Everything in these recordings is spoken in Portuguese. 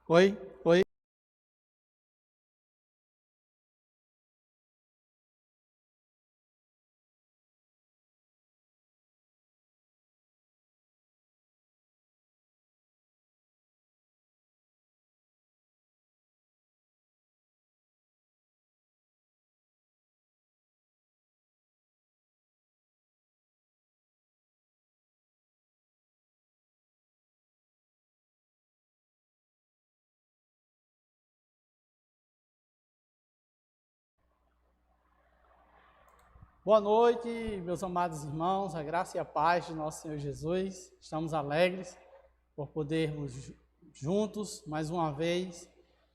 Oi, oi. Boa noite, meus amados irmãos, a graça e a paz de nosso Senhor Jesus. Estamos alegres por podermos juntos, mais uma vez,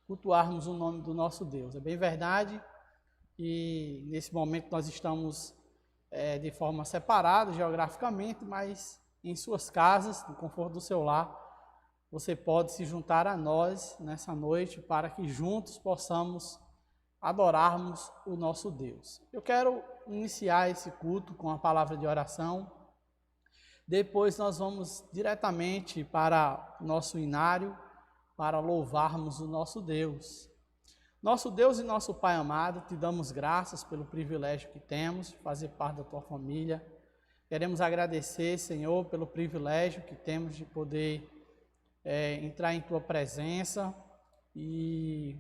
cultuarmos o nome do nosso Deus. É bem verdade que nesse momento nós estamos de forma separada geograficamente, mas em suas casas, no conforto do seu lar, você pode se juntar a nós nessa noite para que juntos possamos adorarmos o nosso Deus. Eu quero iniciar esse culto com a palavra de oração. Depois nós vamos diretamente para o nosso inário para louvarmos o nosso Deus. Nosso Deus e nosso Pai amado, te damos graças pelo privilégio que temos de fazer parte da tua família. Queremos agradecer, Senhor, pelo privilégio que temos de poder entrar em tua presença e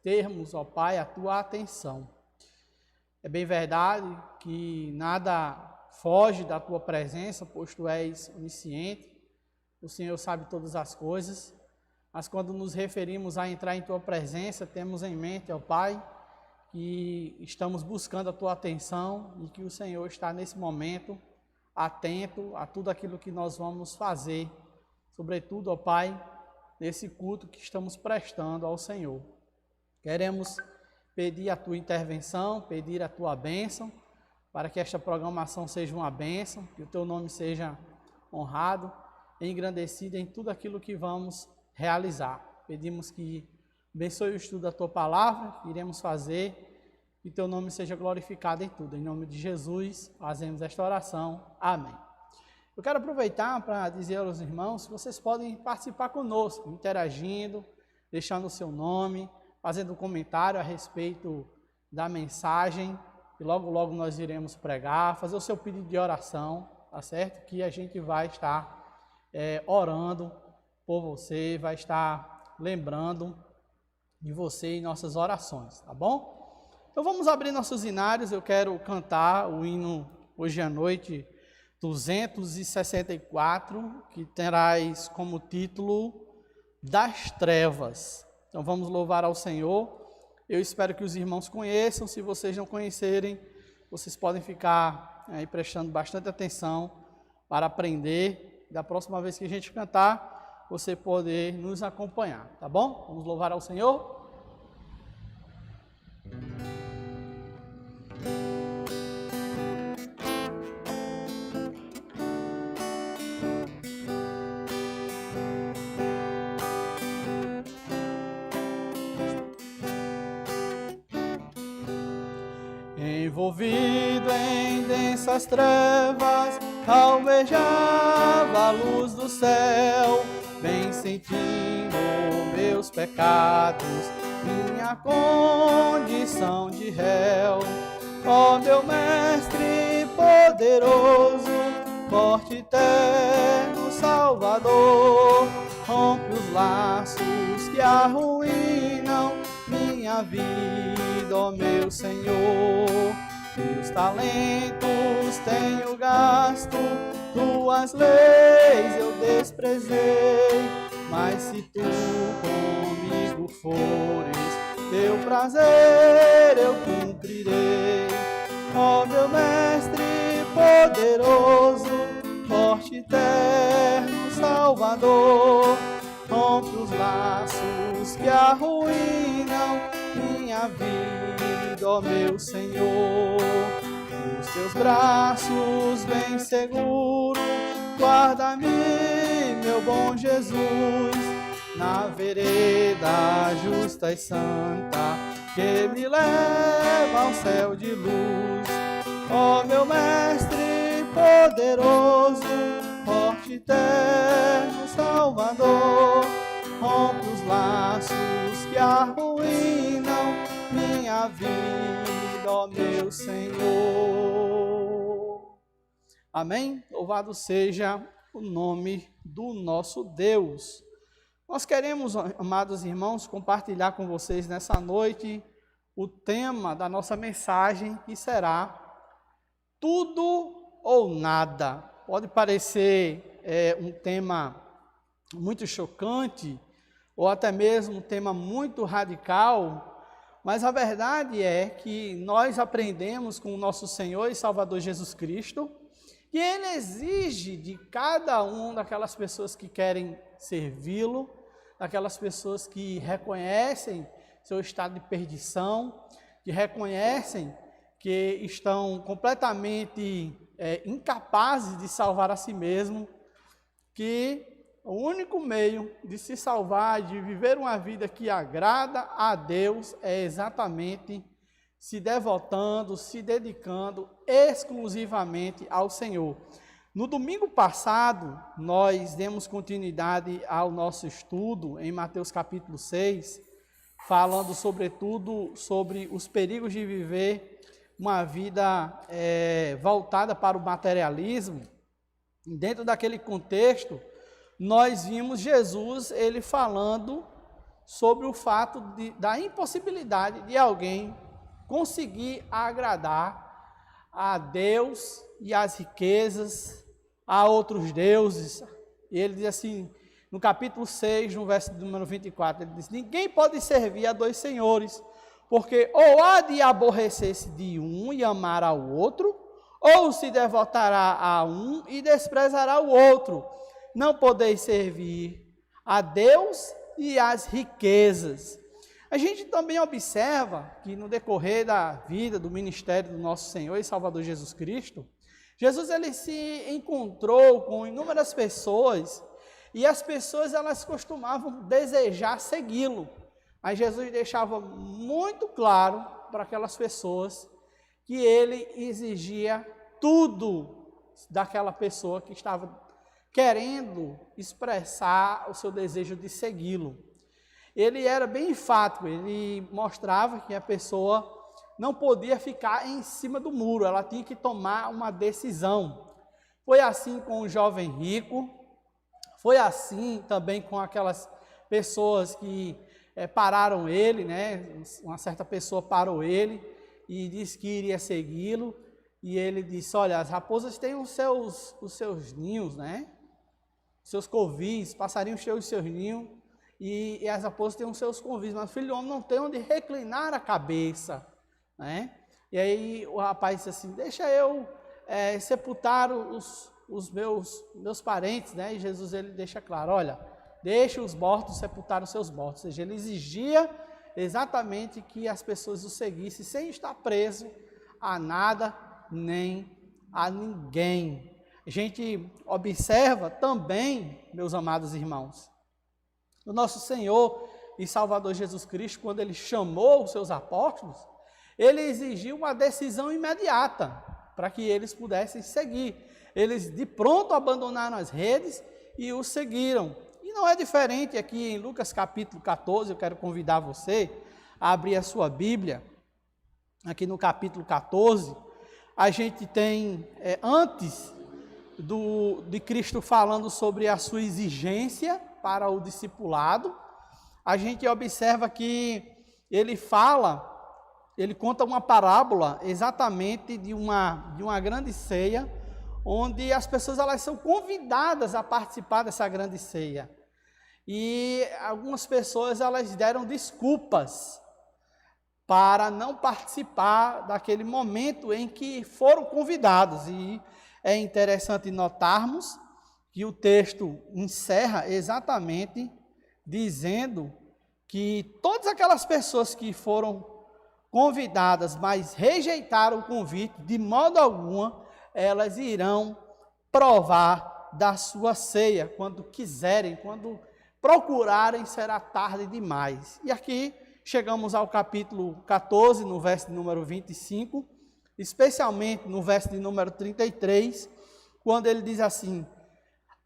termos, ó Pai, a tua atenção. É bem verdade que nada foge da tua presença, pois tu és onisciente, o Senhor sabe todas as coisas, mas quando nos referimos a entrar em tua presença, temos em mente, ó Pai, que estamos buscando a tua atenção e que o Senhor está nesse momento atento a tudo aquilo que nós vamos fazer, sobretudo, ó Pai, nesse culto que estamos prestando ao Senhor. Queremos pedir a tua intervenção, pedir a tua bênção, para que esta programação seja uma bênção, que o teu nome seja honrado, engrandecido em tudo aquilo que vamos realizar. Pedimos que abençoe o estudo da tua palavra, que iremos fazer, que teu nome seja glorificado em tudo. Em nome de Jesus, fazemos esta oração. Amém. Eu quero aproveitar para dizer aos irmãos que vocês podem participar conosco, interagindo, deixando o seu nome, fazendo um comentário a respeito da mensagem, que logo nós iremos pregar, fazer o seu pedido de oração, tá certo? Que a gente vai estar orando por você, vai estar lembrando de você em nossas orações, tá bom? Então vamos abrir nossos hinários. Eu quero cantar o hino hoje à noite 264, que terás como título Das Trevas. Então vamos louvar ao Senhor. Eu espero que os irmãos conheçam. Se vocês não conhecerem, vocês podem ficar aí prestando bastante atenção para aprender. Da próxima vez que a gente cantar, você poder nos acompanhar, tá bom? Vamos louvar ao Senhor. Envolvido em densas trevas, almejava a luz do céu, bem sentindo meus pecados, minha condição de réu. Ó meu mestre poderoso, forte, eterno Salvador, rompe os laços que arruinam minha vida, ó meu Senhor. Teus talentos tenho gasto, tuas leis eu desprezei, mas se tu comigo fores, teu prazer eu cumprirei. Ó meu mestre poderoso, forte, eterno Salvador, rompe os laços que arruinam minha vida, ó meu Senhor. Os teus braços bem seguros, guarda-me, meu bom Jesus, na vereda justa e santa, que me leva ao céu de luz. Ó meu mestre poderoso, forte, eterno Salvador, rompe os laços laços que arruinam minha vida, ó meu Senhor. Amém? Louvado seja o nome do nosso Deus. Nós queremos, amados irmãos, compartilhar com vocês nessa noite o tema da nossa mensagem, que será tudo ou nada. Pode parecer um tema muito chocante, ou até mesmo um tema muito radical, mas a verdade é que nós aprendemos com o nosso Senhor e Salvador Jesus Cristo, que Ele exige de cada uma daquelas pessoas que querem servi-lo, daquelas pessoas que reconhecem seu estado de perdição, que reconhecem que estão completamente incapazes de salvar a si mesmo, que o único meio de se salvar, de viver uma vida que agrada a Deus, é exatamente se devotando, se dedicando exclusivamente ao Senhor. No domingo passado, nós demos continuidade ao nosso estudo em Mateus capítulo 6, falando sobretudo sobre os perigos de viver uma vida voltada para o materialismo. Dentro daquele contexto, nós vimos Jesus, ele falando sobre o fato da impossibilidade de alguém conseguir agradar a Deus e as riquezas, a outros deuses. E ele diz assim, no capítulo 6, no verso número 24, ele diz: ninguém pode servir a dois senhores, porque ou há de aborrecer-se de um e amar ao outro, ou se devotará a um e desprezará o outro. Não podeis servir a Deus e às riquezas. A gente também observa que no decorrer da vida, do ministério do nosso Senhor e Salvador Jesus Cristo, Jesus ele se encontrou com inúmeras pessoas e as pessoas elas costumavam desejar segui-lo. Mas Jesus deixava muito claro para aquelas pessoas que ele exigia tudo daquela pessoa que estava querendo expressar o seu desejo de segui-lo. Ele era bem enfático, ele mostrava que a pessoa não podia ficar em cima do muro, ela tinha que tomar uma decisão. Foi assim com o jovem rico, foi assim também com aquelas pessoas que pararam ele, né? Uma certa pessoa parou ele e disse que iria segui-lo, e ele disse: olha, as raposas têm os seus ninhos, né? Seus covis, passarinhos têm os seus ninhos, e as raposas têm os seus covis, mas o filho do homem não tem onde reclinar a cabeça, né? E aí o rapaz disse assim: deixa eu sepultar os meus parentes, né? E Jesus ele deixa claro: olha, deixa os mortos sepultar os seus mortos. Ou seja, ele exigia exatamente que as pessoas o seguissem sem estar preso a nada nem a ninguém. A gente observa também, meus amados irmãos, o nosso Senhor e Salvador Jesus Cristo, quando ele chamou os seus apóstolos, ele exigiu uma decisão imediata para que eles pudessem seguir. Eles de pronto abandonaram as redes e o seguiram. E não é diferente aqui em Lucas capítulo 14, eu quero convidar você a abrir a sua Bíblia. Aqui no capítulo 14, a gente tem, antes de Cristo falando sobre a sua exigência para o discipulado, a gente observa que ele conta uma parábola exatamente de uma grande ceia, onde as pessoas elas são convidadas a participar dessa grande ceia. E algumas pessoas elas deram desculpas para não participar daquele momento em que foram convidados. E é interessante notarmos que o texto encerra exatamente dizendo que todas aquelas pessoas que foram convidadas, mas rejeitaram o convite, de modo algum, elas irão provar da sua ceia, quando quiserem, quando procurarem, será tarde demais. E aqui chegamos ao capítulo 14, no verso de número 25, especialmente no verso de número 33, quando ele diz assim: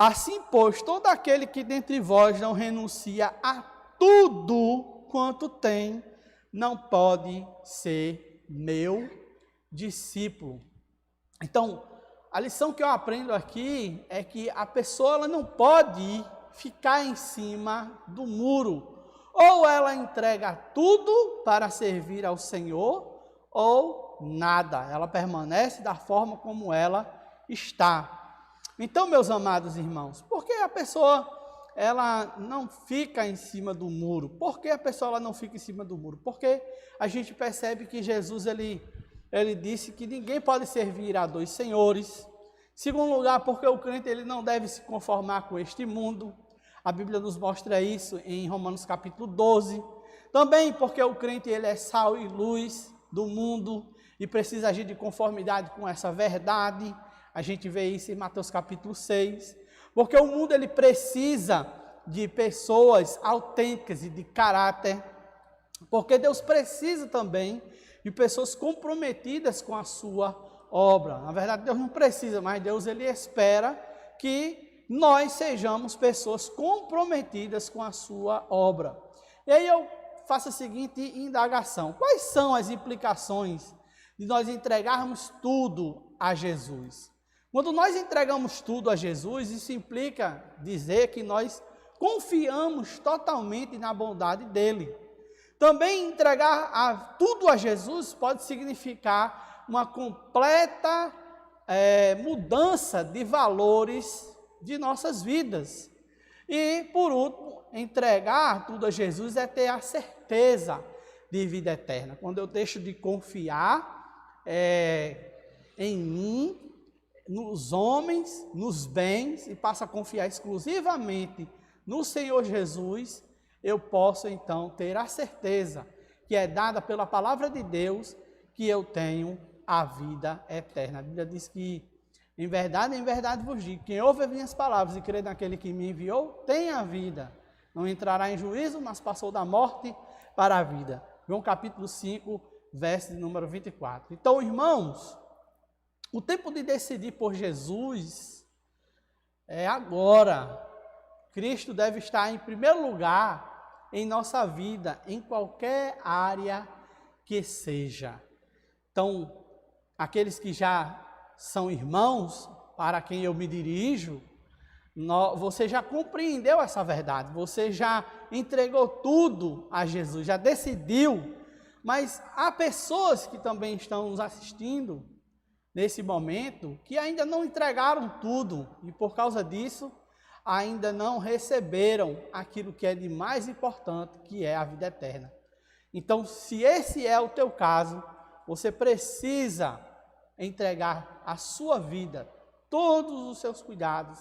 assim, pois, todo aquele que dentre vós não renuncia a tudo quanto tem, não pode ser meu discípulo. Então, a lição que eu aprendo aqui é que a pessoa ela não pode ficar em cima do muro. Ou ela entrega tudo para servir ao Senhor, ou nada. Ela permanece da forma como ela está. Então, meus amados irmãos, por que a pessoa ela não fica em cima do muro? Por que a pessoa ela não fica em cima do muro? Porque a gente percebe que Jesus ele disse que ninguém pode servir a dois senhores. Segundo lugar, porque o crente ele não deve se conformar com este mundo. A Bíblia nos mostra isso em Romanos capítulo 12. Também porque o crente ele é sal e luz do mundo e precisa agir de conformidade com essa verdade. A gente vê isso em Mateus capítulo 6. Porque o mundo ele precisa de pessoas autênticas e de caráter. Porque Deus precisa também de pessoas comprometidas com a sua obra. Na verdade, Deus não precisa, mas Deus ele espera que nós sejamos pessoas comprometidas com a sua obra. E aí eu faço a seguinte indagação: quais são as implicações de nós entregarmos tudo a Jesus? Quando nós entregamos tudo a Jesus, isso implica dizer que nós confiamos totalmente na bondade dele. Também entregar tudo a Jesus pode significar uma completa mudança de valores de nossas vidas. E, por último, entregar tudo a Jesus é ter a certeza de vida eterna. Quando eu deixo de confiar em mim, nos homens, nos bens, e passo a confiar exclusivamente no Senhor Jesus, eu posso então ter a certeza que é dada pela palavra de Deus que eu tenho a vida eterna. A Bíblia diz que em verdade vos digo, quem ouve as minhas palavras e crê naquele que me enviou, tem a vida. Não entrará em juízo, mas passou da morte para a vida. João capítulo 5, verso de número 24. Então, irmãos, o tempo de decidir por Jesus é agora. Cristo deve estar em primeiro lugar em nossa vida, em qualquer área que seja. Então, aqueles que já são irmãos, para quem eu me dirijo, você já compreendeu essa verdade, você já entregou tudo a Jesus, já decidiu. Mas há pessoas que também estão nos assistindo nesse momento que ainda não entregaram tudo e por causa disso ainda não receberam aquilo que é de mais importante, que é a vida eterna. Então, se esse é o teu caso, você precisa entregar a sua vida, todos os seus cuidados,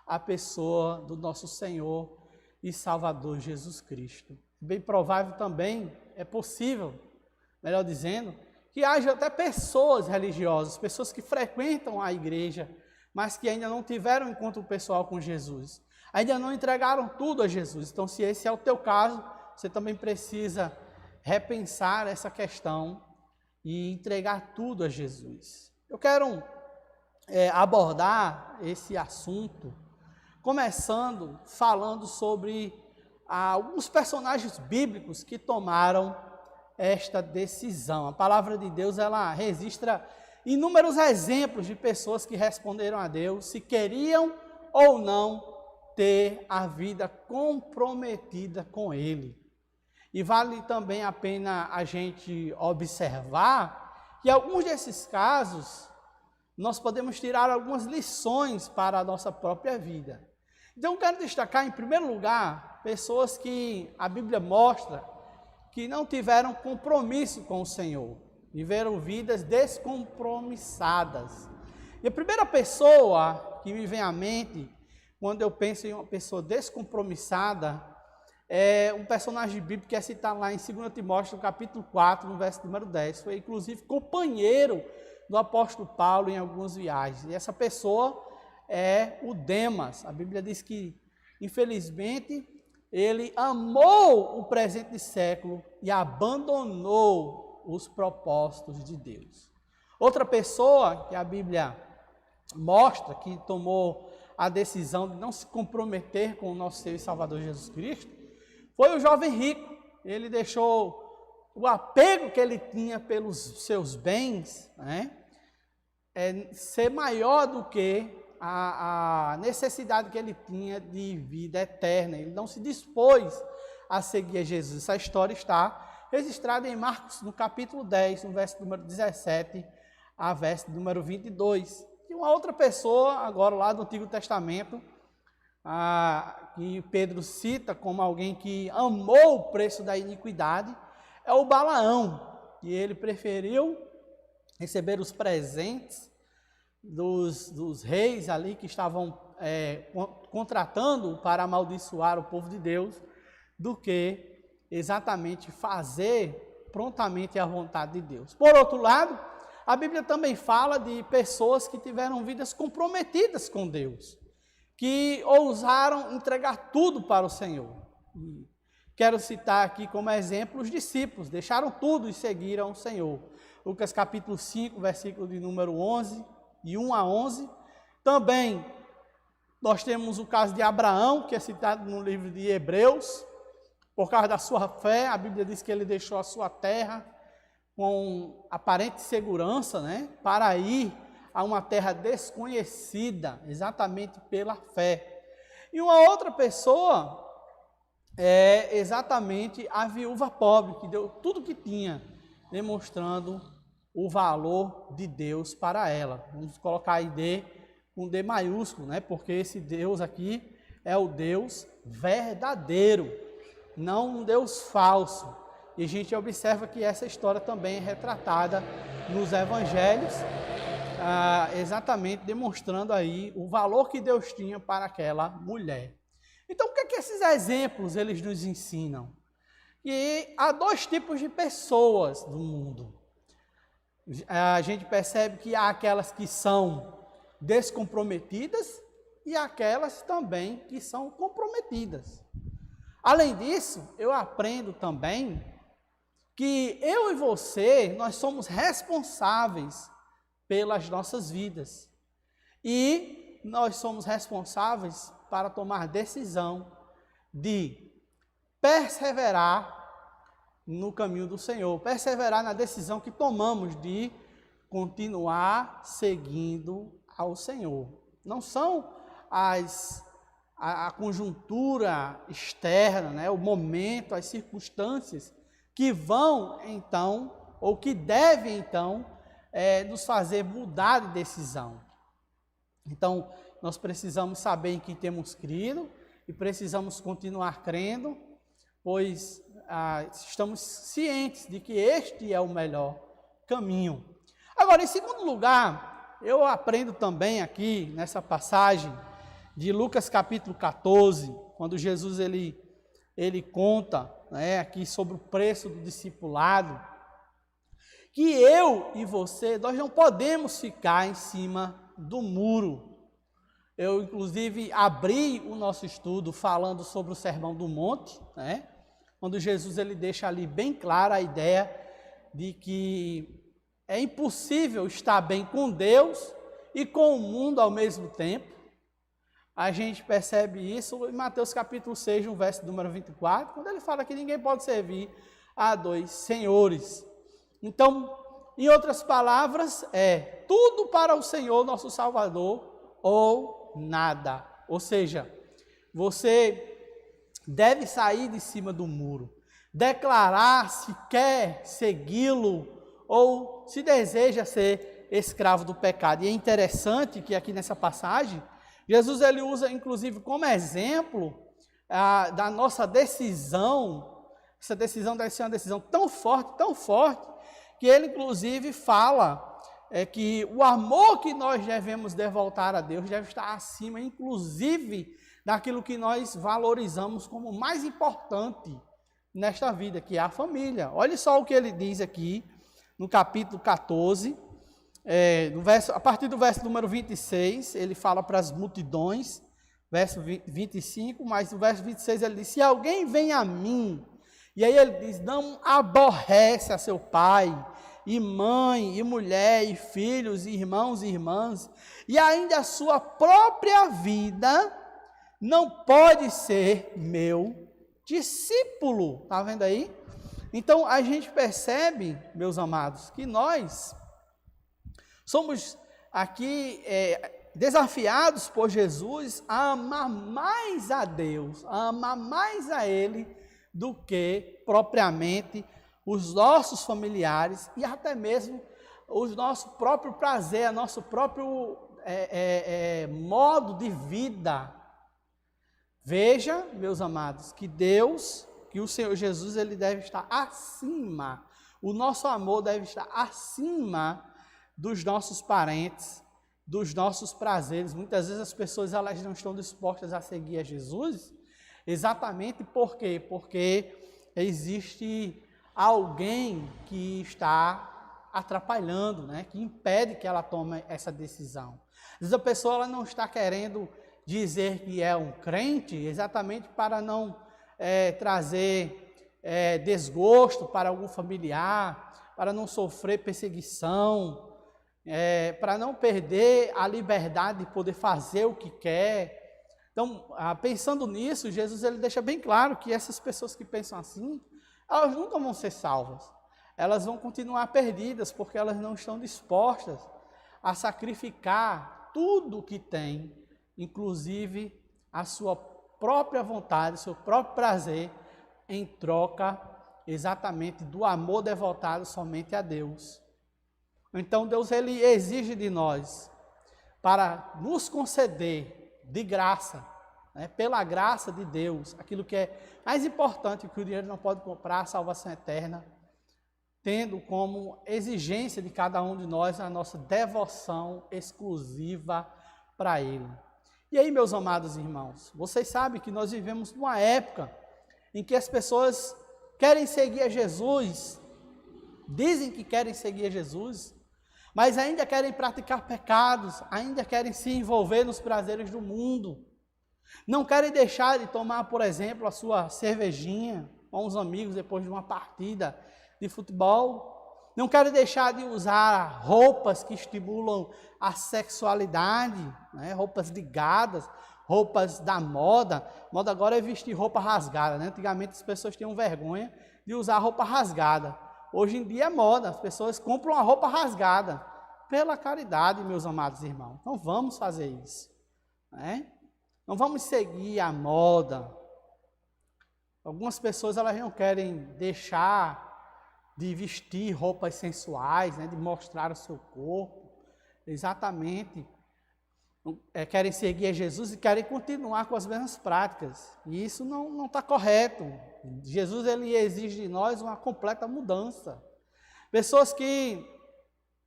à pessoa do nosso Senhor e Salvador Jesus Cristo. Bem provável também, é possível, melhor dizendo, que haja até pessoas religiosas, pessoas que frequentam a igreja, mas que ainda não tiveram encontro pessoal com Jesus, ainda não entregaram tudo a Jesus. Então, se esse é o teu caso, você também precisa repensar essa questão e entregar tudo a Jesus. Eu quero abordar esse assunto, começando falando sobre alguns personagens bíblicos que tomaram esta decisão. A palavra de Deus, ela registra inúmeros exemplos de pessoas que responderam a Deus se queriam ou não ter a vida comprometida com Ele. E vale também a pena a gente observar que em alguns desses casos nós podemos tirar algumas lições para a nossa própria vida. Então, eu quero destacar, em primeiro lugar, pessoas que a Bíblia mostra que não tiveram compromisso com o Senhor, viveram vidas descompromissadas. E a primeira pessoa que me vem à mente, quando eu penso em uma pessoa descompromissada, é um personagem bíblico que é citado lá em 2 Timóteo, no capítulo 4, no verso número 10. Foi, inclusive, companheiro do apóstolo Paulo em algumas viagens. E essa pessoa é o Demas. A Bíblia diz que, infelizmente, ele amou o presente século e abandonou os propósitos de Deus. Outra pessoa que a Bíblia mostra que tomou a decisão de não se comprometer com o nosso Senhor e Salvador Jesus Cristo foi o jovem rico. Ele deixou o apego que ele tinha pelos seus bens, né, ser maior do que a necessidade que ele tinha de vida eterna. Ele não se dispôs a seguir a Jesus. Essa história está registrada em Marcos, no capítulo 10, no verso número 17, a verso número 22. E uma outra pessoa, agora lá do Antigo Testamento, que Pedro cita como alguém que amou o preço da iniquidade, é o Balaão, e ele preferiu receber os presentes dos reis ali que estavam contratando para amaldiçoar o povo de Deus, do que exatamente fazer prontamente a vontade de Deus. Por outro lado, a Bíblia também fala de pessoas que tiveram vidas comprometidas com Deus, que ousaram entregar tudo para o Senhor. Quero citar aqui como exemplo os discípulos, deixaram tudo e seguiram o Senhor. Lucas capítulo 5, versículo de número 11, de 1 a 11. Também nós temos o caso de Abraão, que é citado no livro de Hebreus. Por causa da sua fé, a Bíblia diz que ele deixou a sua terra com aparente segurança, né, para ir a uma terra desconhecida, exatamente pela fé. E uma outra pessoa é exatamente a viúva pobre, que deu tudo que tinha, demonstrando o valor de Deus para ela. Vamos colocar aí D com D maiúsculo, né? Porque esse Deus aqui é o Deus verdadeiro, não um Deus falso. E a gente observa que essa história também é retratada nos evangelhos, exatamente demonstrando aí o valor que Deus tinha para aquela mulher. Então, o que é que esses exemplos eles nos ensinam? Que há dois tipos de pessoas no mundo. A gente percebe que há aquelas que são descomprometidas e aquelas também que são comprometidas. Além disso, eu aprendo também que eu e você, nós somos responsáveis pelas nossas vidas. E nós somos responsáveis para tomar decisão de perseverar no caminho do Senhor, perseverar na decisão que tomamos de continuar seguindo ao Senhor. Não são a conjuntura externa, né, o momento, as circunstâncias que vão então, ou que devem então, nos fazer mudar de decisão. Então, nós precisamos saber em quem temos crido e precisamos continuar crendo, pois estamos cientes de que este é o melhor caminho. Agora, em segundo lugar, eu aprendo também aqui nessa passagem de Lucas capítulo 14, quando Jesus ele conta, né, aqui sobre o preço do discipulado, que eu e você, nós não podemos ficar em cima do muro. Eu, inclusive, abri o nosso estudo falando sobre o Sermão do Monte, né? Quando Jesus ele deixa ali bem clara a ideia de que é impossível estar bem com Deus e com o mundo ao mesmo tempo. A gente percebe isso em Mateus capítulo 6, no verso número 24, quando ele fala que ninguém pode servir a dois senhores. Então, em outras palavras, tudo para o Senhor, nosso Salvador, ou nada. Ou seja, você deve sair de cima do muro, declarar se quer segui-lo ou se deseja ser escravo do pecado. E é interessante que aqui nessa passagem, Jesus ele usa inclusive como exemplo da nossa decisão. Essa decisão deve ser uma decisão tão forte, que ele inclusive fala que o amor que nós devemos devoltar a Deus deve estar acima, inclusive, daquilo que nós valorizamos como mais importante nesta vida, que é a família. Olha só o que ele diz aqui no capítulo 14, a partir do verso número 26, ele fala para as multidões, verso 25, mas no verso 26 ele diz, se alguém vem a mim, e aí ele diz, não aborrece a seu pai, e mãe, e mulher, e filhos, e irmãos e irmãs, e ainda a sua própria vida, não pode ser meu discípulo, está vendo aí? Então a gente percebe, meus amados, que nós somos aqui desafiados por Jesus a amar mais a Deus, a amar mais a Ele do que propriamente os nossos familiares e até mesmo o nosso próprio prazer, o nosso próprio modo de vida. Veja, meus amados, que Deus, que o Senhor Jesus, Ele deve estar acima, o nosso amor deve estar acima dos nossos parentes, dos nossos prazeres. Muitas vezes as pessoas elas não estão dispostas a seguir a Jesus, exatamente por quê? Porque existe alguém que está atrapalhando, né? Que impede que ela tome essa decisão. Às vezes a pessoa ela não está querendo dizer que é um crente exatamente para não trazer desgosto para algum familiar, para não sofrer perseguição, para não perder a liberdade de poder fazer o que quer. Então, pensando nisso, Jesus ele deixa bem claro que essas pessoas que pensam assim, elas nunca vão ser salvas. Elas vão continuar perdidas, porque elas não estão dispostas a sacrificar tudo o que têm, inclusive a sua própria vontade, o seu próprio prazer, em troca exatamente do amor devotado somente a Deus. Então Deus ele exige de nós para nos conceder de graça, né, pela graça de Deus, aquilo que é mais importante que o dinheiro não pode comprar, a salvação eterna, tendo como exigência de cada um de nós a nossa devoção exclusiva para Ele. E aí, meus amados irmãos, vocês sabem que nós vivemos numa época em que as pessoas querem seguir a Jesus, dizem que querem seguir a Jesus, mas ainda querem praticar pecados, ainda querem se envolver nos prazeres do mundo, não querem deixar de tomar, por exemplo, a sua cervejinha com os amigos depois de uma partida de futebol, não querem deixar de usar roupas que estimulam a sexualidade, né? Roupas ligadas, roupas da moda. Moda agora é vestir roupa rasgada, né? Antigamente as pessoas tinham vergonha de usar roupa rasgada. Hoje em dia é moda, as pessoas compram uma roupa rasgada. Pela caridade, meus amados irmãos. Não vamos fazer isso, né? Não vamos seguir a moda. Algumas pessoas elas não querem deixar de vestir roupas sensuais, né? De mostrar o seu corpo. Exatamente. Querem seguir a Jesus e querem continuar com as mesmas práticas. E isso não está correto. Jesus ele exige de nós uma completa mudança. Pessoas que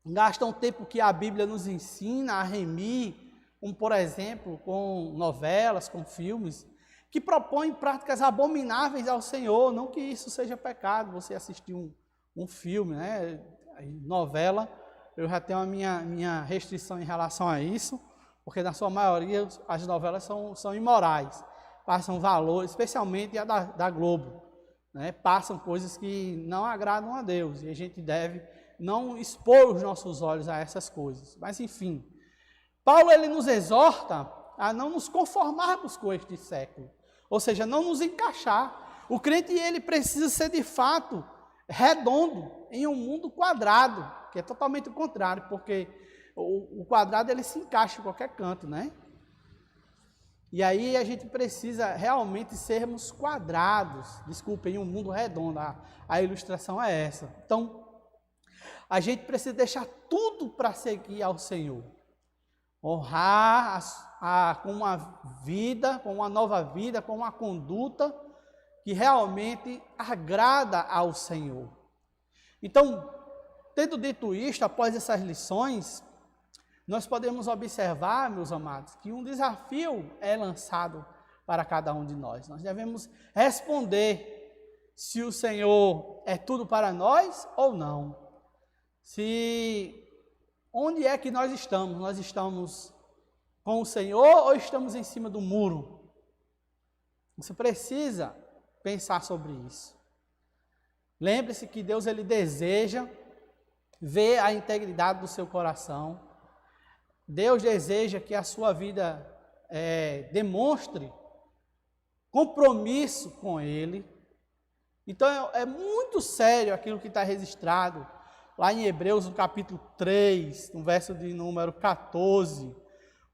gastam o tempo que a Bíblia nos ensina a remir, como por exemplo, com novelas, com filmes, que propõem práticas abomináveis ao Senhor. Não que isso seja pecado, você assistir um filme, né? Novela, eu já tenho a minha restrição em relação a isso, porque na sua maioria as novelas são imorais, passam valor, especialmente a da Globo, né? Passam coisas que não agradam a Deus, e a gente deve não expor os nossos olhos a essas coisas. Mas enfim, Paulo ele nos exorta a não nos conformarmos com este século, ou seja, não nos encaixar. O crente ele precisa ser de fato redondo em um mundo quadrado, que é totalmente o contrário, porque o quadrado ele se encaixa em qualquer canto, né? E aí a gente precisa realmente sermos quadrados, desculpem, em um mundo redondo, a ilustração é essa. Então, a gente precisa deixar tudo para seguir ao Senhor, honrar com uma vida, com uma nova vida, com uma conduta que realmente agrada ao Senhor. Então, tendo dito isto, após essas lições, nós podemos observar, meus amados, que um desafio é lançado para cada um de nós. Nós devemos responder se o Senhor é tudo para nós ou não. Onde é que nós estamos? Nós estamos com o Senhor ou estamos em cima do muro? Você precisa pensar sobre isso. Lembre-se que Deus ele deseja ver a integridade do seu coração. Deus deseja que a sua vida demonstre compromisso com Ele. Então é muito sério aquilo que está registrado lá em Hebreus, no capítulo 3, no verso de número 14,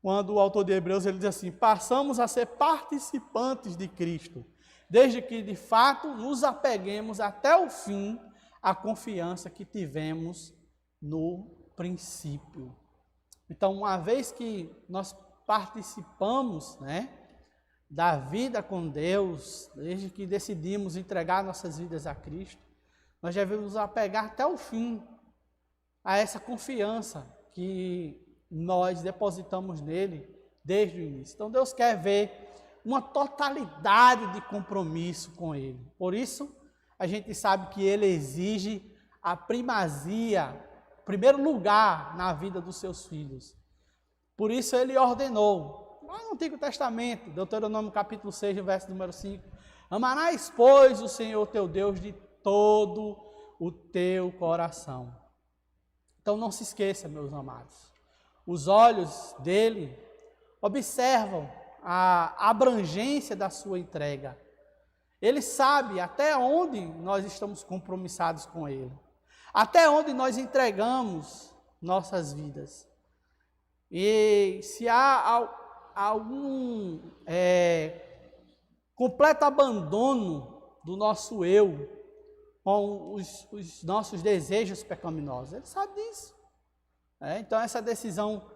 quando o autor de Hebreus ele diz assim: passamos a ser participantes de Cristo, desde que de fato nos apeguemos até o fim à confiança que tivemos no princípio. Então, uma vez que nós participamos, da vida com Deus, desde que decidimos entregar nossas vidas a Cristo, nós devemos nos apegar até o fim a essa confiança que nós depositamos nele desde o início. Então, Deus quer ver uma totalidade de compromisso com Ele. Por isso, a gente sabe que Ele exige a primazia, o primeiro lugar na vida dos seus filhos. Por isso, Ele ordenou, lá no Antigo Testamento, Deuteronômio capítulo 6, verso número 5, amarás, pois, o Senhor teu Deus de todo o teu coração. Então, não se esqueça, meus amados, os olhos dele observam a abrangência da sua entrega. Ele sabe até onde nós estamos compromissados com Ele, até onde nós entregamos nossas vidas. E se há algum completo abandono do nosso eu com os nossos desejos pecaminosos, Ele sabe disso. Então, essa decisão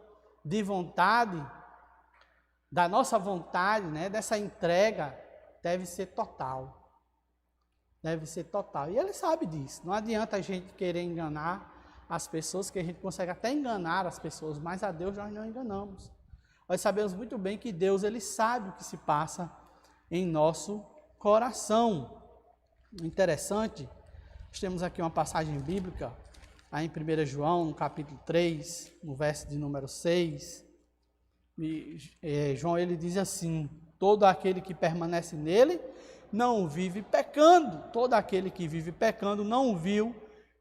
de vontade, da nossa vontade, dessa entrega, deve ser total. Deve ser total. E Ele sabe disso. Não adianta a gente querer enganar as pessoas, que a gente consegue até enganar as pessoas, mas a Deus nós não enganamos. Nós sabemos muito bem que Deus, Ele sabe o que se passa em nosso coração. Interessante, nós temos aqui uma passagem bíblica, aí em 1 João, no capítulo 3, no verso de número 6, João ele diz assim: todo aquele que permanece nele não vive pecando, todo aquele que vive pecando não viu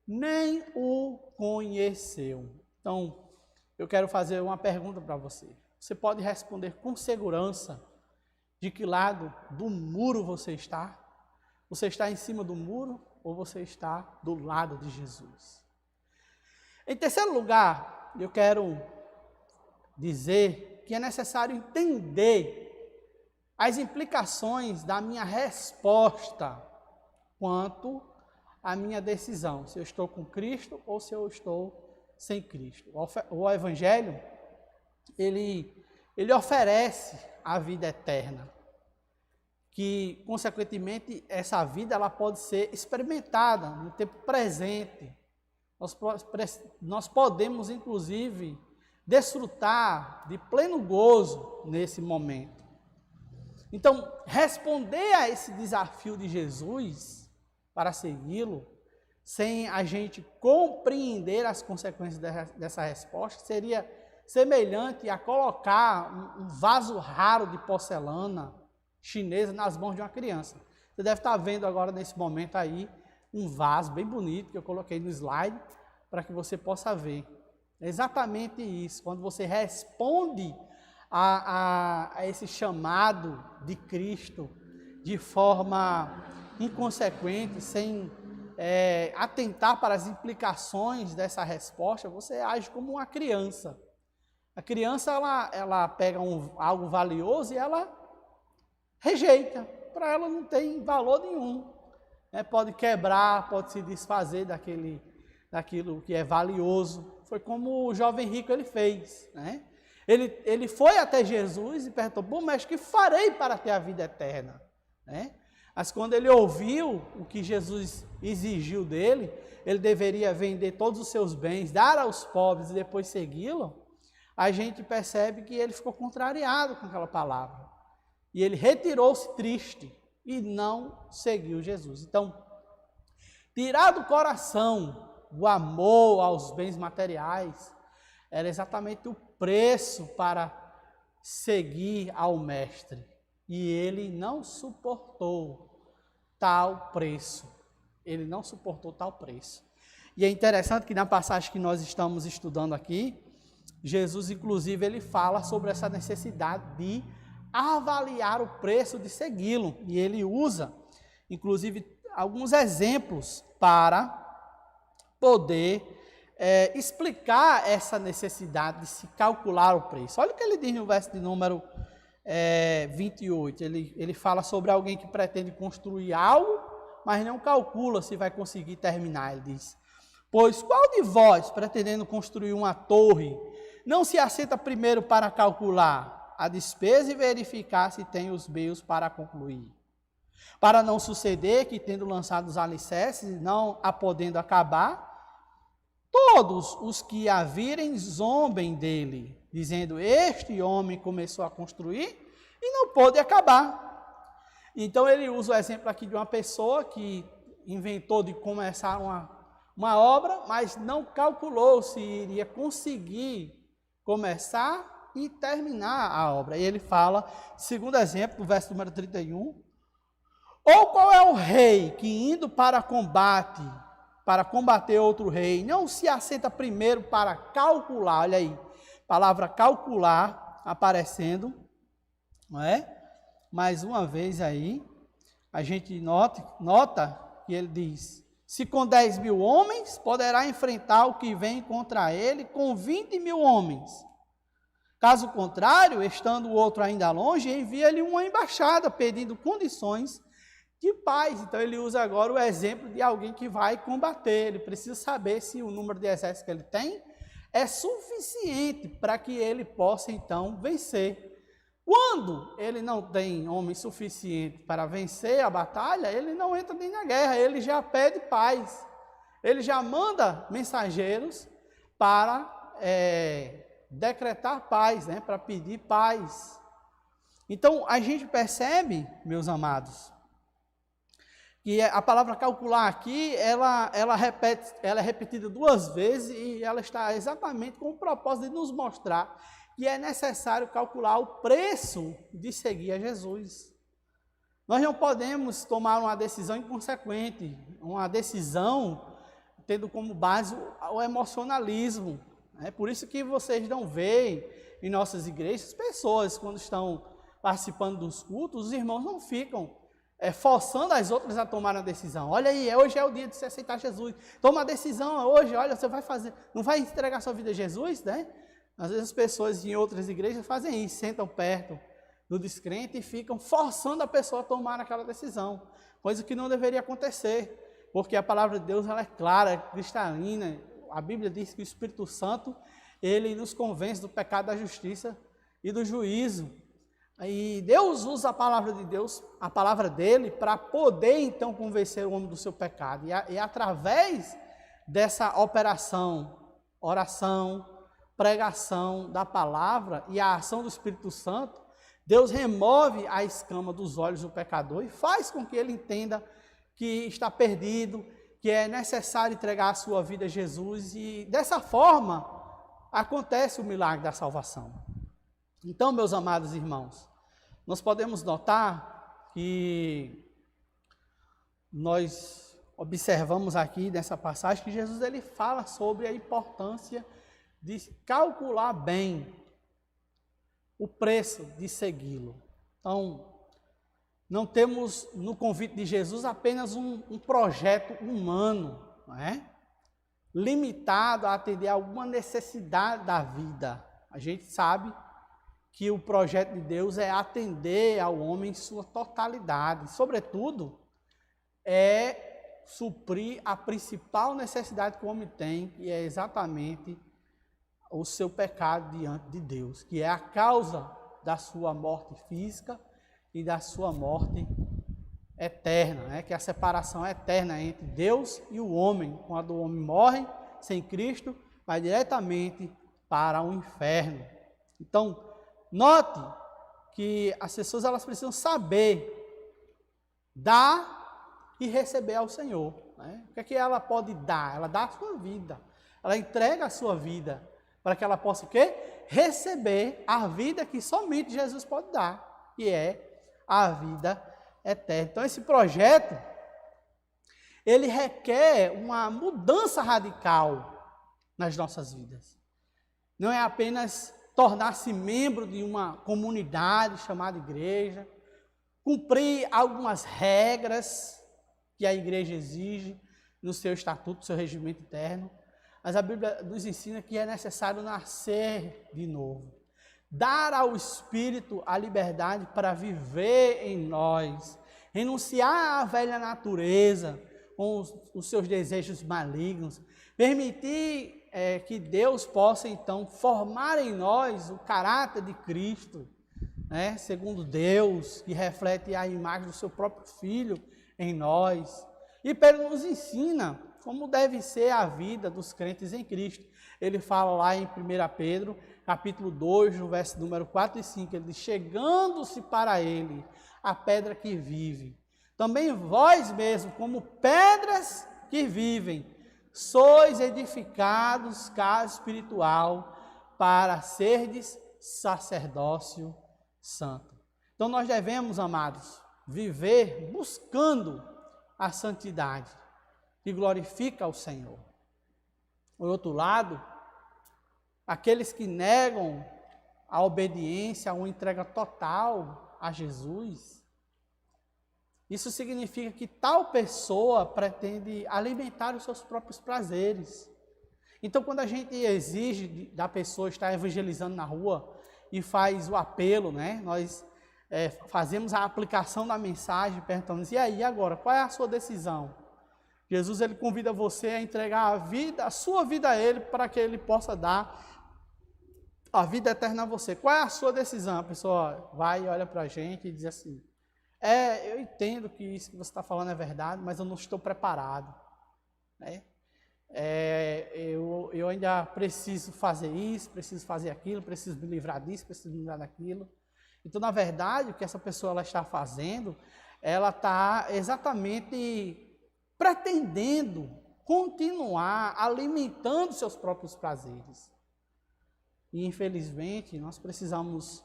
nem o conheceu. Então, eu quero fazer uma pergunta para você. Você pode responder com segurança de que lado do muro você está? Você está em cima do muro ou você está do lado de Jesus? Em terceiro lugar, eu quero dizer que é necessário entender as implicações da minha resposta quanto à minha decisão, se eu estou com Cristo ou se eu estou sem Cristo. O Evangelho, ele oferece a vida eterna, que, consequentemente, essa vida ela pode ser experimentada no tempo presente. Nós podemos, inclusive, desfrutar de pleno gozo nesse momento. Então, responder a esse desafio de Jesus para segui-lo, sem a gente compreender as consequências dessa resposta, seria semelhante a colocar um vaso raro de porcelana chinesa nas mãos de uma criança. Você deve estar vendo agora, nesse momento aí, um vaso bem bonito que eu coloquei no slide para que você possa ver. É exatamente isso. Quando você responde a esse chamado de Cristo de forma inconsequente, sem atentar para as implicações dessa resposta, você age como uma criança. A criança, ela pega algo valioso e ela rejeita. Para ela não tem valor nenhum. Pode quebrar, pode se desfazer daquilo que é valioso. Foi como o jovem rico ele fez. Ele foi até Jesus e perguntou: bom, mestre, que farei para ter a vida eterna? Mas quando ele ouviu o que Jesus exigiu dele, ele deveria vender todos os seus bens, dar aos pobres e depois segui-lo, a gente percebe que ele ficou contrariado com aquela palavra. E ele retirou-se triste e não seguiu Jesus. Então, tirar do coração o amor aos bens materiais era exatamente o preço para seguir ao Mestre. E ele não suportou tal preço. Ele não suportou tal preço. E é interessante que na passagem que nós estamos estudando aqui, Jesus, inclusive, ele fala sobre essa necessidade de avaliar o preço de segui-lo. E ele usa, inclusive, alguns exemplos para poder explicar essa necessidade de se calcular o preço. Olha o que ele diz no verso de número 28. Ele fala sobre alguém que pretende construir algo, mas não calcula se vai conseguir terminar. Ele diz: pois qual de vós, pretendendo construir uma torre, não se assenta primeiro para calcular a despesa e verificar se tem os meios para concluir? Para não suceder que, tendo lançado os alicerces e não a podendo acabar, todos os que a virem zombem dele, dizendo: este homem começou a construir e não pôde acabar. Então ele usa o exemplo aqui de uma pessoa que inventou de começar uma obra, mas não calculou se iria conseguir começar e terminar a obra. E ele fala, segundo exemplo, no verso número 31, ou qual é o rei que, indo para combater outro rei, não se assenta primeiro para calcular? Olha aí, palavra calcular aparecendo, não é? Mais uma vez aí, a gente nota que ele diz: se com 10.000 homens, poderá enfrentar o que vem contra ele com 20.000 homens. Caso contrário, estando o outro ainda longe, envia-lhe uma embaixada pedindo condições de paz. Então ele usa agora o exemplo de alguém que vai combater. Ele precisa saber se o número de exércitos que ele tem é suficiente para que ele possa então vencer. Quando ele não tem homem suficiente para vencer a batalha, ele não entra nem na guerra, ele já pede paz. Ele já manda mensageiros para decretar paz, né, para pedir paz. Então a gente percebe, meus amados, que a palavra calcular aqui, ela é repetida 2 vezes e ela está exatamente com o propósito de nos mostrar que é necessário calcular o preço de seguir a Jesus. Nós não podemos tomar uma decisão inconsequente, uma decisão tendo como base o emocionalismo. É por isso que vocês não veem em nossas igrejas pessoas, quando estão participando dos cultos, os irmãos não ficam forçando as outras a tomar a decisão. Olha aí, hoje é o dia de você aceitar Jesus. Toma a decisão hoje, olha, você vai fazer, não vai entregar sua vida a Jesus, né? Às vezes as pessoas em outras igrejas fazem isso, sentam perto do descrente e ficam forçando a pessoa a tomar aquela decisão, coisa que não deveria acontecer, porque a palavra de Deus ela é clara, cristalina. A Bíblia diz que o Espírito Santo, ele nos convence do pecado, da justiça e do juízo. E Deus usa a palavra de Deus, a palavra dele, para poder então convencer o homem do seu pecado. E através dessa operação, oração, pregação da palavra e a ação do Espírito Santo, Deus remove a escama dos olhos do pecador e faz com que ele entenda que está perdido, que é necessário entregar a sua vida a Jesus, e dessa forma acontece o milagre da salvação. Então, meus amados irmãos, nós podemos notar que nós observamos aqui nessa passagem que Jesus ele fala sobre a importância de calcular bem o preço de segui-lo. Então, não temos no convite de Jesus apenas um projeto humano, não é? Limitado a atender a alguma necessidade da vida. A gente sabe que o projeto de Deus é atender ao homem em sua totalidade. Sobretudo, é suprir a principal necessidade que o homem tem, que é exatamente o seu pecado diante de Deus, que é a causa da sua morte física e da sua morte eterna, né? Que é a separação eterna entre Deus e o homem. Quando o homem morre sem Cristo, vai diretamente para o inferno. Então, note que as pessoas elas precisam saber dar e receber ao Senhor, né? O que é que ela pode dar? Ela dá a sua vida, ela entrega a sua vida para que ela possa o quê? Receber a vida que somente Jesus pode dar, que é a vida eterna. Então esse projeto, ele requer uma mudança radical nas nossas vidas. Não é apenas tornar-se membro de uma comunidade chamada igreja, cumprir algumas regras que a igreja exige no seu estatuto, no seu regimento interno. Mas a Bíblia nos ensina que é necessário nascer de novo. Dar ao Espírito a liberdade para viver em nós. Renunciar à velha natureza, com os seus desejos malignos. Permitir que Deus possa, então, formar em nós o caráter de Cristo, né? Segundo Deus, que reflete a imagem do seu próprio Filho em nós. E Pedro nos ensina como deve ser a vida dos crentes em Cristo. Ele fala lá em 1 Pedro, capítulo 2, no verso número 4 e 5, ele diz, chegando-se para ele a pedra que vive, também vós mesmos, como pedras que vivem, sois edificados casa espiritual para serdes sacerdócio santo. Então nós devemos, amados, viver buscando a santidade que glorifica ao Senhor. Por outro lado, aqueles que negam a obediência, uma entrega total a Jesus, isso significa que tal pessoa pretende alimentar os seus próprios prazeres. Então, quando a gente exige da pessoa estar evangelizando na rua e faz o apelo, né? Nós fazemos a aplicação da mensagem, perguntando, e aí, agora, qual é a sua decisão? Jesus, ele convida você a entregar a sua vida a ele, para que ele possa dar a vida eterna a você. Qual é a sua decisão? A pessoa vai e olha para a gente e diz assim, eu entendo que isso que você está falando é verdade, mas eu não estou preparado, né? Eu ainda preciso fazer isso, preciso fazer aquilo, preciso me livrar disso, preciso me livrar daquilo. Então, na verdade, o que essa pessoa ela está fazendo, ela está exatamente pretendendo continuar alimentando seus próprios prazeres. E, infelizmente, nós precisamos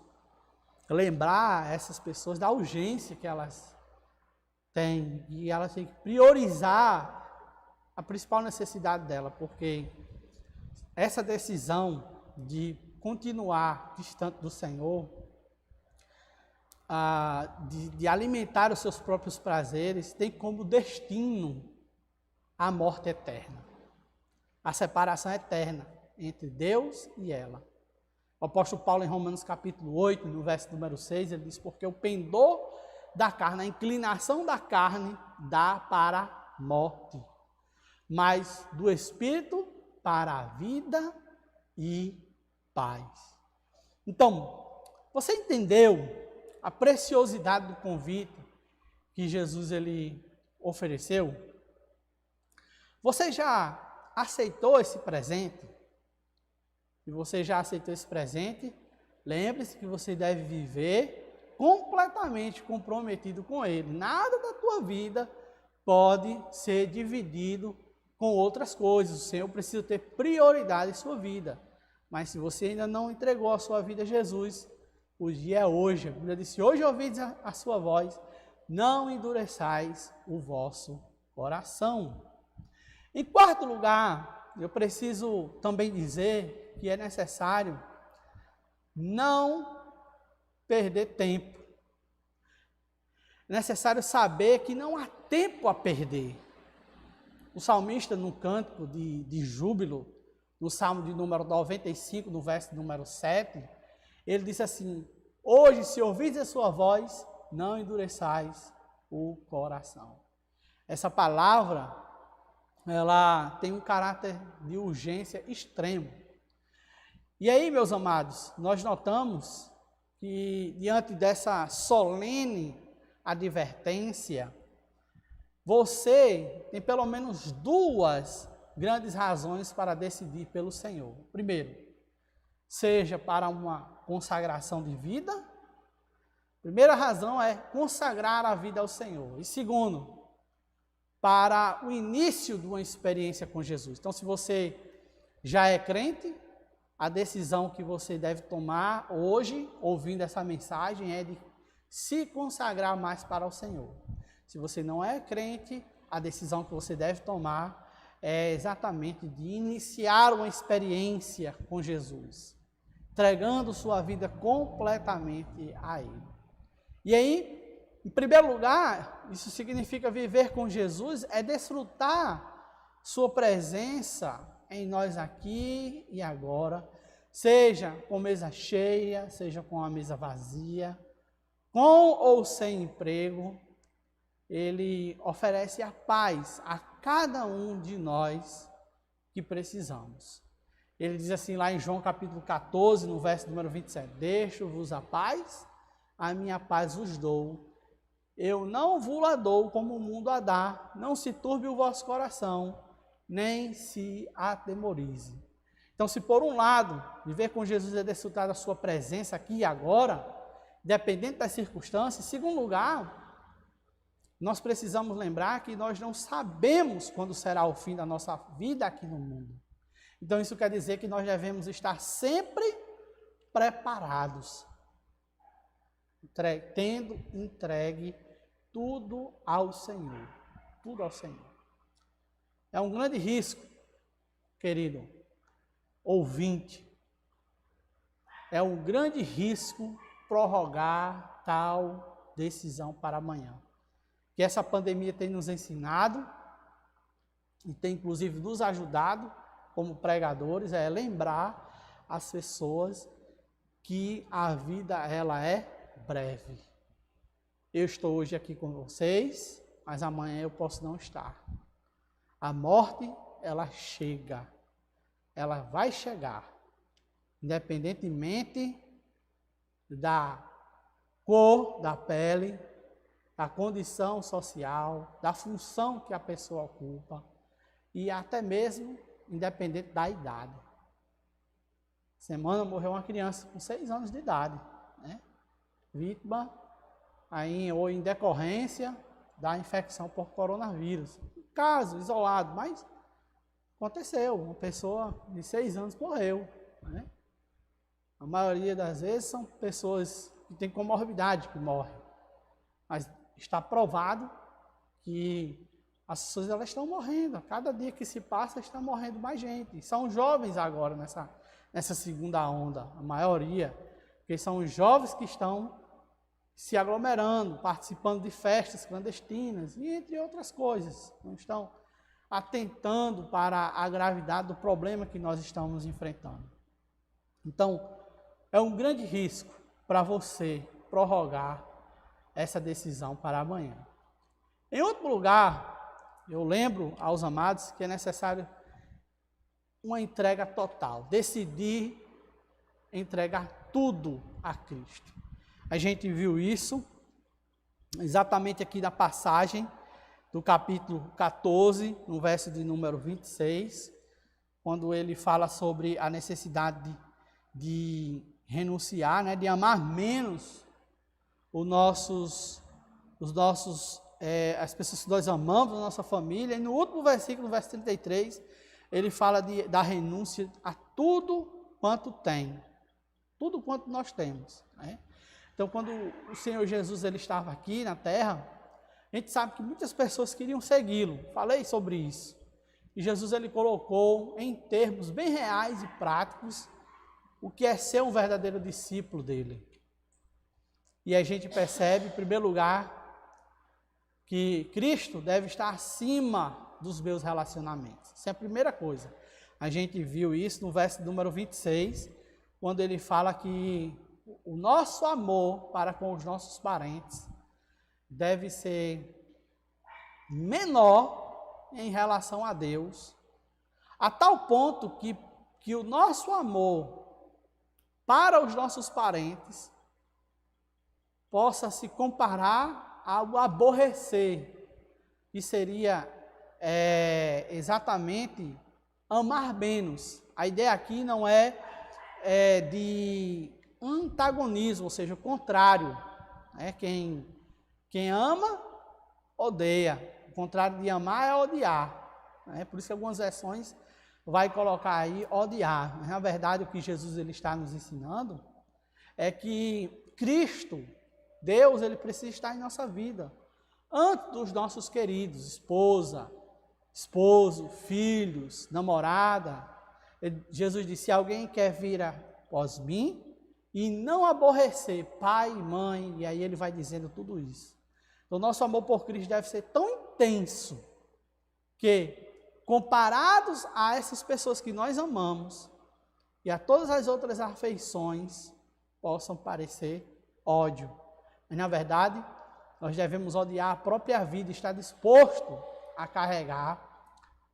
lembrar essas pessoas da urgência que elas têm, e elas têm que priorizar a principal necessidade dela, porque essa decisão de continuar distante do Senhor, de alimentar os seus próprios prazeres, tem como destino a morte eterna, a separação eterna entre Deus e ela. O apóstolo Paulo, em Romanos capítulo 8, no verso número 6, ele diz, porque o pendor da carne, a inclinação da carne, dá para a morte, mas do Espírito para a vida e paz. Então, você entendeu a preciosidade do convite que Jesus ele ofereceu? Você já aceitou esse presente? Se você já aceitou esse presente, lembre-se que você deve viver completamente comprometido com ele. Nada da tua vida pode ser dividido com outras coisas. O Senhor precisa ter prioridade em sua vida. Mas se você ainda não entregou a sua vida a Jesus, o dia é hoje. A Bíblia diz, hoje ouvides a sua voz, não endureçais o vosso coração. Em quarto lugar, eu preciso também dizer que é necessário não perder tempo. É necessário saber que não há tempo a perder. O salmista, no cântico de júbilo, no Salmo de número 95, no verso número 7, ele disse assim, hoje, se ouvides a sua voz, não endureçais o coração. Essa palavra, ela tem um caráter de urgência extremo. E aí, meus amados, nós notamos que, diante dessa solene advertência, você tem pelo menos duas grandes razões para decidir pelo Senhor. Primeiro, seja para uma consagração de vida. Primeira razão é consagrar a vida ao Senhor. E segundo, para o início de uma experiência com Jesus. Então, se você já é crente, a decisão que você deve tomar hoje, ouvindo essa mensagem, é de se consagrar mais para o Senhor. Se você não é crente, a decisão que você deve tomar é exatamente de iniciar uma experiência com Jesus. entregando sua vida completamente a Ele. E aí, em primeiro lugar, isso significa viver com Jesus, é desfrutar sua presença em nós aqui e agora, seja com mesa cheia, seja com a mesa vazia, com ou sem emprego. Ele oferece a paz a cada um de nós que precisamos. Ele diz assim lá em João capítulo 14, no verso número 27, deixo-vos a minha paz vos dou. Eu não vos a dou como o mundo a dá, não se turbe o vosso coração, nem se atemorize. Então, se por um lado, viver com Jesus é desfrutar da sua presença aqui e agora, dependente das circunstâncias, em segundo lugar, nós precisamos lembrar que nós não sabemos quando será o fim da nossa vida aqui no mundo. Então, isso quer dizer que nós devemos estar sempre preparados, tendo entregue tudo ao Senhor. Tudo ao Senhor. É um grande risco, querido ouvinte, é um grande risco prorrogar tal decisão para amanhã. Que essa pandemia tem nos ensinado e tem inclusive nos ajudado como pregadores, é lembrar as pessoas que a vida ela é breve. Eu estou hoje aqui com vocês, mas amanhã eu posso não estar. A morte, ela chega, ela vai chegar, independentemente da cor da pele, da condição social, da função que a pessoa ocupa e até mesmo independente da idade. Semana morreu uma criança com 6 anos de idade, né? Vítima ou em decorrência da infecção por coronavírus. Um caso isolado, mas aconteceu. Uma pessoa de 6 anos morreu, né? A maioria das vezes são pessoas que têm comorbidade que morrem. Mas está provado que as pessoas elas estão morrendo. A cada dia que se passa está morrendo mais gente. São jovens agora nessa segunda onda, a maioria. Porque são os jovens que estão se aglomerando, participando de festas clandestinas e entre outras coisas. Não estão atentando para a gravidade do problema que nós estamos enfrentando. Então, é um grande risco para você prorrogar essa decisão para amanhã. Em outro lugar, eu lembro aos amados que é necessário uma entrega total, decidir entregar tudo a Cristo. A gente viu isso exatamente aqui na passagem do capítulo 14, no verso de número 26, quando ele fala sobre a necessidade de renunciar, né, de amar menos as pessoas que nós amamos, a nossa família. E no último versículo, no verso 33, ele fala da renúncia a tudo quanto tem, tudo quanto nós temos, né? Então, quando o Senhor Jesus ele estava aqui na terra, a gente sabe que muitas pessoas queriam segui-lo. Falei sobre isso. E Jesus ele colocou em termos bem reais e práticos o que é ser um verdadeiro discípulo dele. E a gente percebe, em primeiro lugar, que Cristo deve estar acima dos meus relacionamentos. Essa é a primeira coisa. A gente viu isso no verso número 26, quando ele fala que o nosso amor para com os nossos parentes deve ser menor em relação a Deus, a tal ponto que o nosso amor para os nossos parentes possa se comparar ao aborrecer, que seria exatamente amar menos. A ideia aqui não é de antagonismo, ou seja, o contrário. Né? Quem ama, odeia. O contrário de amar é odiar. Né? Por isso que algumas versões vai colocar aí odiar. Mas, na verdade, o que Jesus ele está nos ensinando é que Cristo, Deus, ele precisa estar em nossa vida. Antes dos nossos queridos, esposa, esposo, filhos, namorada. Jesus disse, se alguém quer vir após mim, e não aborrecer pai e mãe, e aí ele vai dizendo tudo isso. Então, nosso amor por Cristo deve ser tão intenso, que, comparados a essas pessoas que nós amamos, e a todas as outras afeições, possam parecer ódio. Mas, na verdade, nós devemos odiar a própria vida, estar disposto a carregar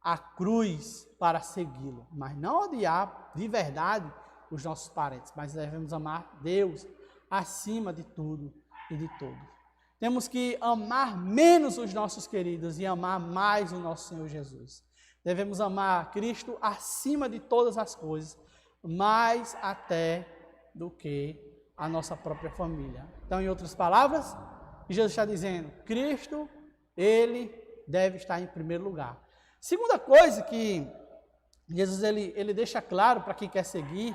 a cruz para segui-lo. Mas não odiar de verdade os nossos parentes, mas devemos amar Deus acima de tudo e de todos. Temos que amar menos os nossos queridos e amar mais o nosso Senhor Jesus. Devemos amar Cristo acima de todas as coisas, mais até do que a nossa própria família. Então, em outras palavras, Jesus está dizendo, Cristo, Ele deve estar em primeiro lugar. Segunda coisa que Jesus ele deixa claro para quem quer seguir,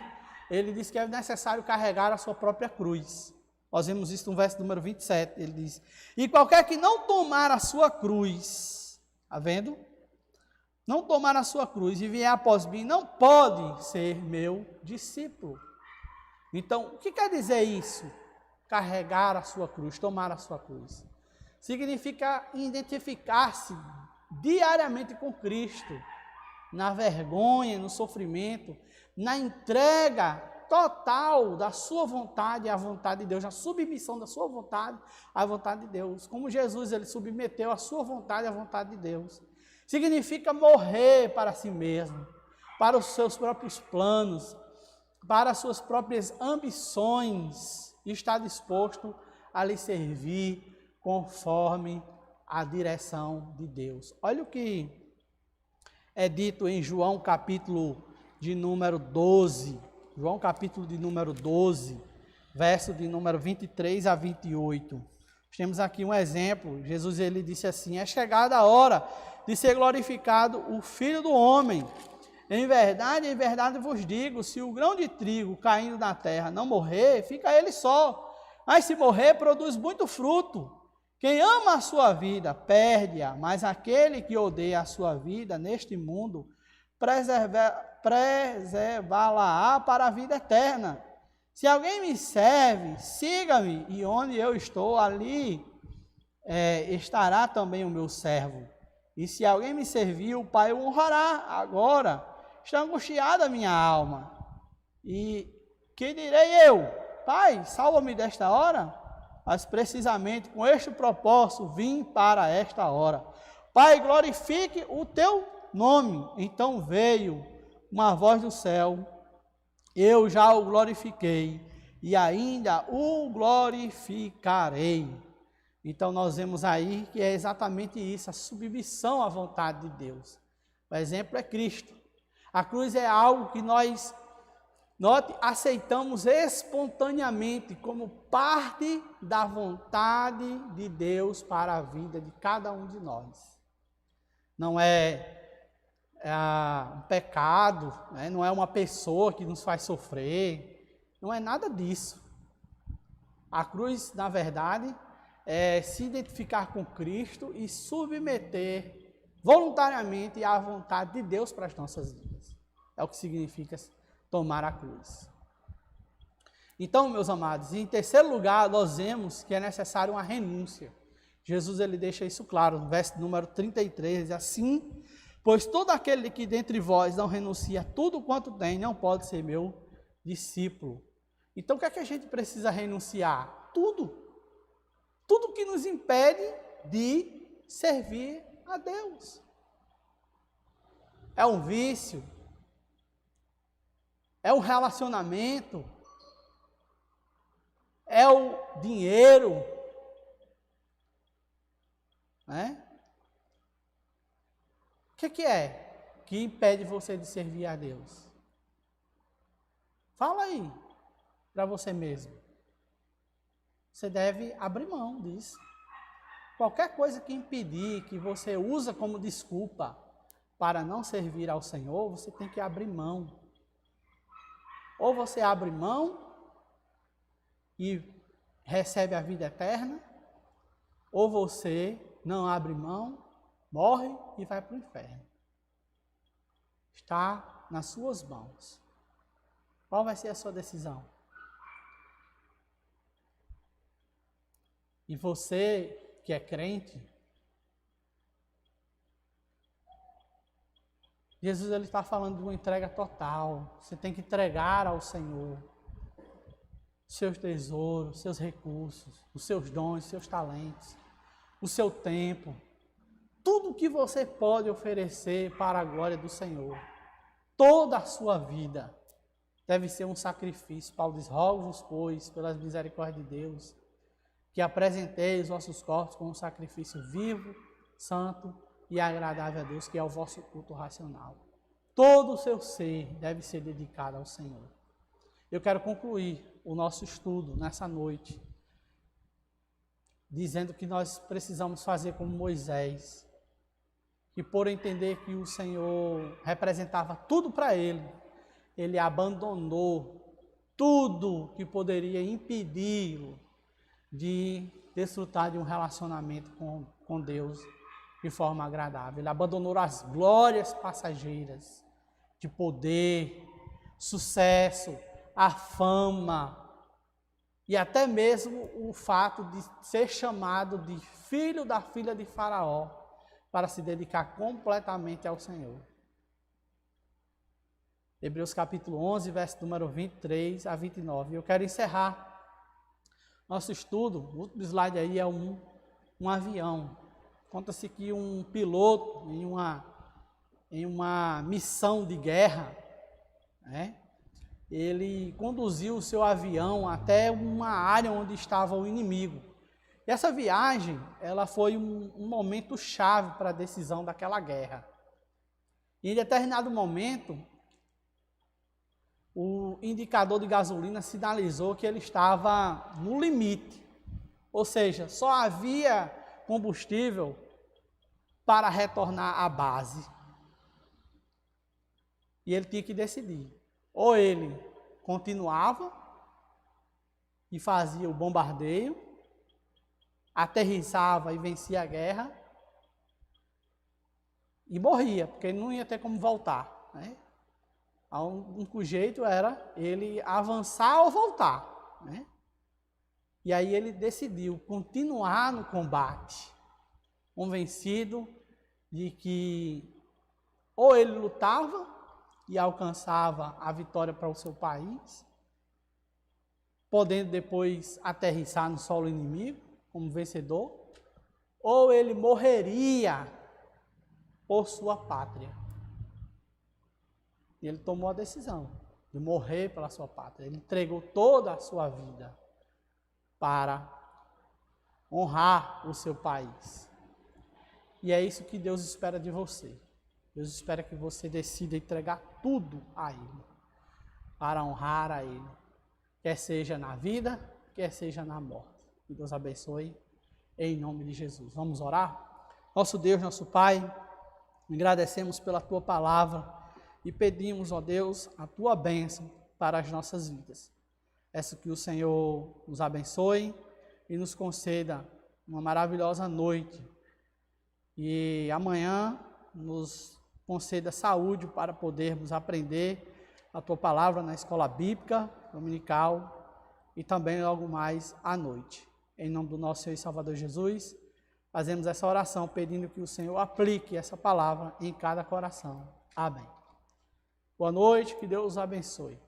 ele diz que é necessário carregar a sua própria cruz. Nós vemos isso no verso número 27, ele diz, e qualquer que não tomar a sua cruz, está vendo? Não tomar a sua cruz e vier após mim, não pode ser meu discípulo. Então, o que quer dizer isso? Carregar a sua cruz, tomar a sua cruz. Significa identificar-se diariamente com Cristo, na vergonha, no sofrimento, na entrega total da sua vontade à vontade de Deus, na submissão da sua vontade à vontade de Deus. Como Jesus, ele submeteu a sua vontade à vontade de Deus. Significa morrer para si mesmo, para os seus próprios planos, para as suas próprias ambições, e estar disposto a lhe servir conforme a direção de Deus. Olha o que é dito em João capítulo de número 12, João capítulo de número 12, verso de número 23 a 28. Temos aqui um exemplo, Jesus ele disse assim, é chegada a hora de ser glorificado o Filho do Homem. Em verdade vos digo, se o grão de trigo caindo na terra não morrer, fica ele só, mas se morrer, produz muito fruto. Quem ama a sua vida, perde-a, mas aquele que odeia a sua vida neste mundo, preservá-la-á para a vida eterna. Se alguém me serve, siga-me, e onde eu estou, ali estará também o meu servo. E se alguém me servir, o Pai o honrará. Agora está angustiada a minha alma. E que direi eu? Pai, salva-me desta hora? Mas precisamente com este propósito vim para esta hora. Pai, glorifique o teu nome. Então veio uma voz do céu, eu já o glorifiquei e ainda o glorificarei. Então nós vemos aí que é exatamente isso, a submissão à vontade de Deus. O exemplo é Cristo. A cruz é algo que nós, aceitamos espontaneamente como parte da vontade de Deus para a vida de cada um de nós. Não é um pecado, né? Não é uma pessoa que nos faz sofrer, não é nada disso. A cruz, na verdade, é se identificar com Cristo e submeter voluntariamente à vontade de Deus para as nossas vidas. É o que significa tomar a cruz. Então, meus amados, em terceiro lugar, nós vemos que é necessário uma renúncia. Jesus ele deixa isso claro, no verso número 33, assim, pois todo aquele que dentre vós não renuncia a tudo quanto tem, não pode ser meu discípulo. Então, o que é que a gente precisa renunciar? Tudo. Tudo que nos impede de servir a Deus. É um vício, é um relacionamento, é o dinheiro, né? O que é que impede você de servir a Deus? Fala aí para você mesmo. Você deve abrir mão disso. Qualquer coisa que impedir, que você usa como desculpa para não servir ao Senhor, você tem que abrir mão. Ou você abre mão e recebe a vida eterna, ou você não abre mão, morre e vai para o inferno. Está nas suas mãos. Qual vai ser a sua decisão? E você que é crente, Jesus ele está falando de uma entrega total. Você tem que entregar ao Senhor seus tesouros, seus recursos, os seus dons, os seus talentos, o seu tempo, tudo que você pode oferecer para a glória do Senhor. Toda a sua vida deve ser um sacrifício. Paulo diz: rogo-vos, pois, pelas misericórdias de Deus, que apresenteis os vossos corpos como um sacrifício vivo, santo e agradável a Deus, que é o vosso culto racional. Todo o seu ser deve ser dedicado ao Senhor. Eu quero concluir o nosso estudo nessa noite, dizendo que nós precisamos fazer como Moisés, que por entender que o Senhor representava tudo para ele abandonou tudo que poderia impedi-lo de desfrutar de um relacionamento com Deus de forma agradável. Ele abandonou as glórias passageiras de poder, sucesso, a fama e até mesmo o fato de ser chamado de filho da filha de Faraó para se dedicar completamente ao Senhor. Hebreus capítulo 11, verso número 23 a 29. Eu quero encerrar nosso estudo. O último slide aí é um avião. Conta-se que um piloto em uma missão de guerra, ele conduziu o seu avião até uma área onde estava o inimigo. E essa viagem, ela foi um momento chave para a decisão daquela guerra. E em determinado momento, o indicador de gasolina sinalizou que ele estava no limite. Ou seja, só havia combustível para retornar à base. E ele tinha que decidir. Ou ele continuava e fazia o bombardeio, aterrissava e vencia a guerra, e morria, porque ele não ia ter como voltar. O único jeito era ele avançar ou voltar. E aí ele decidiu continuar no combate, convencido de que ou ele lutava e alcançava a vitória para o seu país, podendo depois aterrissar no solo inimigo como vencedor, ou ele morreria por sua pátria. E ele tomou a decisão de morrer pela sua pátria. Ele entregou toda a sua vida para honrar o seu país. E é isso que Deus espera de você. Deus espera que você decida entregar tudo a Ele, para honrar a Ele, quer seja na vida, quer seja na morte. Que Deus abençoe, em nome de Jesus. Vamos orar? Nosso Deus, nosso Pai, agradecemos pela Tua palavra e pedimos, ó Deus, a Tua bênção para as nossas vidas. Peço que o Senhor nos abençoe e nos conceda uma maravilhosa noite. E amanhã nos conceda saúde para podermos aprender a Tua palavra na escola bíblica dominical e também logo mais à noite. Em nome do nosso Senhor e Salvador Jesus, fazemos essa oração pedindo que o Senhor aplique essa palavra em cada coração. Amém. Boa noite, que Deus os abençoe.